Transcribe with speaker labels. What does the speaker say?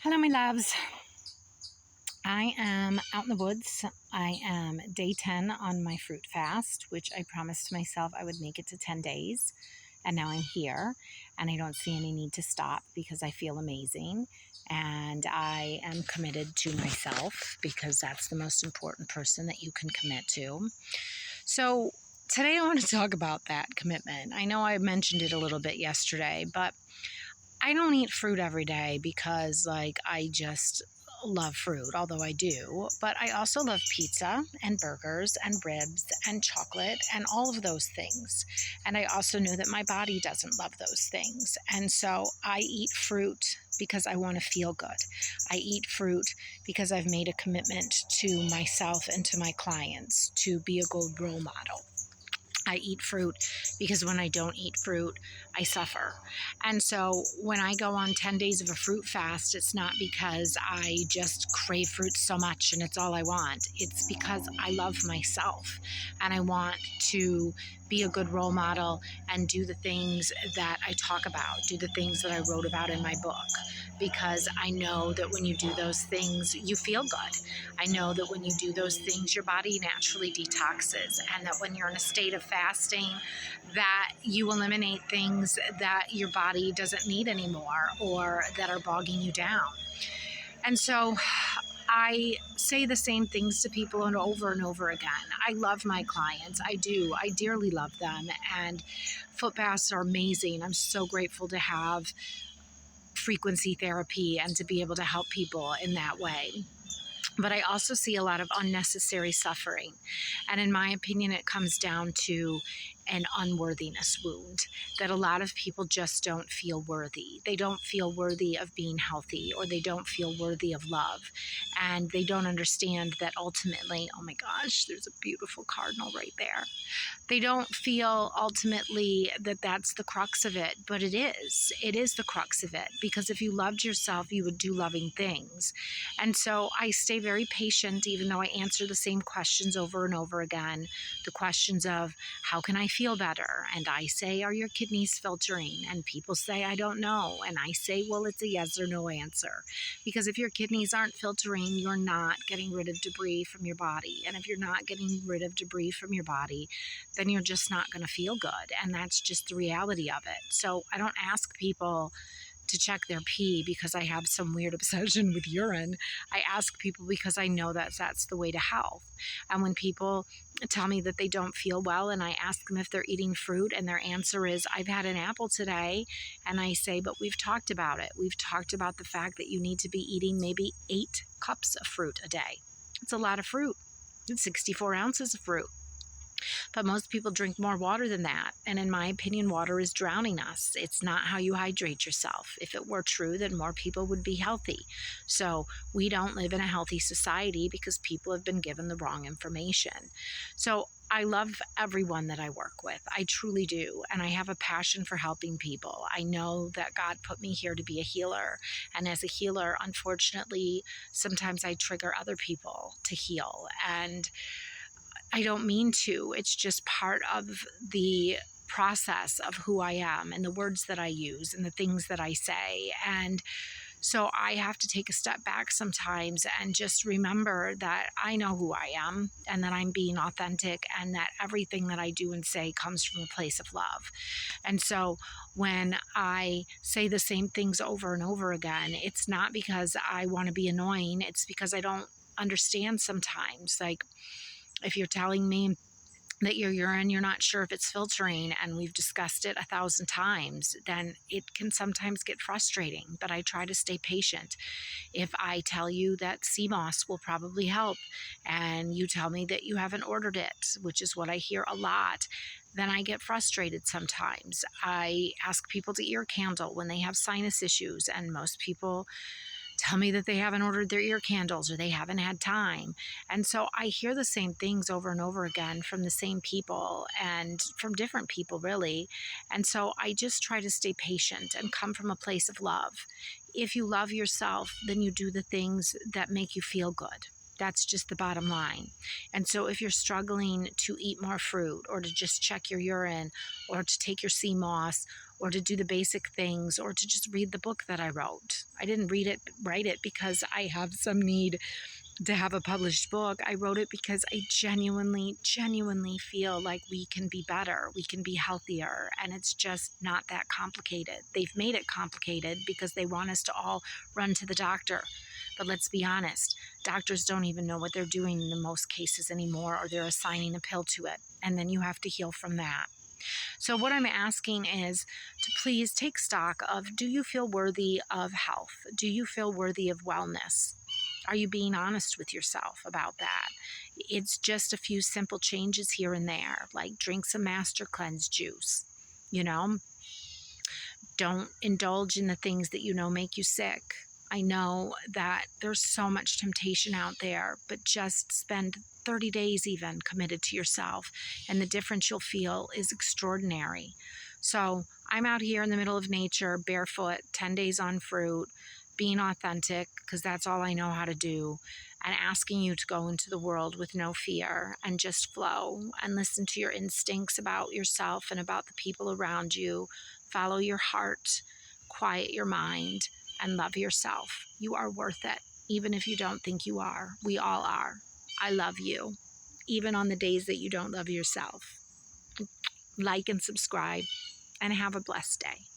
Speaker 1: Hello, my loves. I am out in the woods. I am day 10 on my fruit fast, which I promised myself I would make it to 10 days. And now I'm here, and I don't see any need to stop because I feel amazing. And I am committed to myself because that's the most important person that you can commit to. So today I want to talk about that commitment. I know I mentioned it a little bit yesterday, but I don't eat fruit every day because I just love fruit, although I do, but I also love pizza and burgers and ribs and chocolate and all of those things. And I also know that my body doesn't love those things. And so I eat fruit because I want to feel good. I eat fruit because I've made a commitment to myself and to my clients to be a good role model. I eat fruit because when I don't eat fruit, I suffer. And so when I go on 10 days of a fruit fast, it's not because I just crave fruit so much and it's all I want. It's because I love myself and I want to be a good role model and do the things that I talk about, do the things that I wrote about in my book, because I know that when you do those things, you feel good. I know that when you do those things, your body naturally detoxes, and that when you're in a state of fasting, that you eliminate things that your body doesn't need anymore or that are bogging you down. And so I say the same things to people and over again. I love my clients. I do. I dearly love them. And foot baths are amazing. I'm so grateful to have frequency therapy and to be able to help people in that way. But I also see a lot of unnecessary suffering. And in my opinion, it comes down to an unworthiness wound, that a lot of people just don't feel worthy. They don't feel worthy of being healthy, or they don't feel worthy of love. And they don't understand that ultimately, oh my gosh, there's a beautiful cardinal right there. They don't feel ultimately that that's the crux of it, but it is. It is the crux of it, because if you loved yourself, you would do loving things. And so I stay very patient, even though I answer the same questions over and over again. The questions of, how can I feel better? And I say, are your kidneys filtering? And people say, I don't know. And I say, well, it's a yes or no answer. Because if your kidneys aren't filtering, you're not getting rid of debris from your body. And if you're not getting rid of debris from your body, then you're just not going to feel good. And that's just the reality of it. So I don't ask people to check their pee because I have some weird obsession with urine. I ask people because I know that that's the way to health. And when people tell me that they don't feel well and I ask them if they're eating fruit and their answer is, I've had an apple today, and I say, but we've talked about it. We've talked about the fact that you need to be eating maybe 8 cups of fruit a day. It's a lot of fruit. It's 64 ounces of fruit. But most people drink more water than that. And in my opinion, water is drowning us. It's not how you hydrate yourself. If it were true, then more people would be healthy. So we don't live in a healthy society because people have been given the wrong information. So I love everyone that I work with. I truly do. And I have a passion for helping people. I know that God put me here to be a healer. And as a healer, unfortunately, sometimes I trigger other people to heal. And I don't mean to. It's just part of the process of who I am and the words that I use and the things that I say. And so I have to take a step back sometimes and just remember that I know who I am and that I'm being authentic and that everything that I do and say comes from a place of love. And so when I say the same things over and over again, it's not because I want to be annoying. It's because I don't understand sometimes. Like, if you're telling me that your urine, you're not sure if it's filtering, and we've discussed it 1,000 times, then it can sometimes get frustrating, but I try to stay patient. If I tell you that sea moss will probably help, and you tell me that you haven't ordered it, which is what I hear a lot, then I get frustrated sometimes. I ask people to ear candle when they have sinus issues, and most people tell me that they haven't ordered their ear candles or they haven't had time. And so I hear the same things over and over again from the same people and from different people, really. And so I just try to stay patient and come from a place of love. If you love yourself, then you do the things that make you feel good. That's just the bottom line. And so if you're struggling to eat more fruit, or to just check your urine, or to take your sea moss, or to do the basic things, or to just read the book that I wrote. I didn't write it because I have some need to have a published book. I wrote it because I genuinely feel like we can be better, we can be healthier, and it's just not that complicated. They've made it complicated because they want us to all run to the doctor. But let's be honest, doctors don't even know what they're doing in most cases anymore, or they're assigning a pill to it, and then you have to heal from that. So what I'm asking is to please take stock of, do you feel worthy of health? Do you feel worthy of wellness? Are you being honest with yourself about that? It's just a few simple changes here and there, like drink some Master Cleanse juice. You know, don't indulge in the things that you know make you sick. I know that there's so much temptation out there, but just spend 30 days even committed to yourself, and the difference you'll feel is extraordinary. So I'm out here in the middle of nature, barefoot, 10 days on fruit, being authentic, because that's all I know how to do, and asking you to go into the world with no fear and just flow and listen to your instincts about yourself and about the people around you. Follow your heart, quiet your mind, and love yourself. You are worth it, even if you don't think you are. We all are. I love you, even on the days that you don't love yourself. Like and subscribe, and have a blessed day.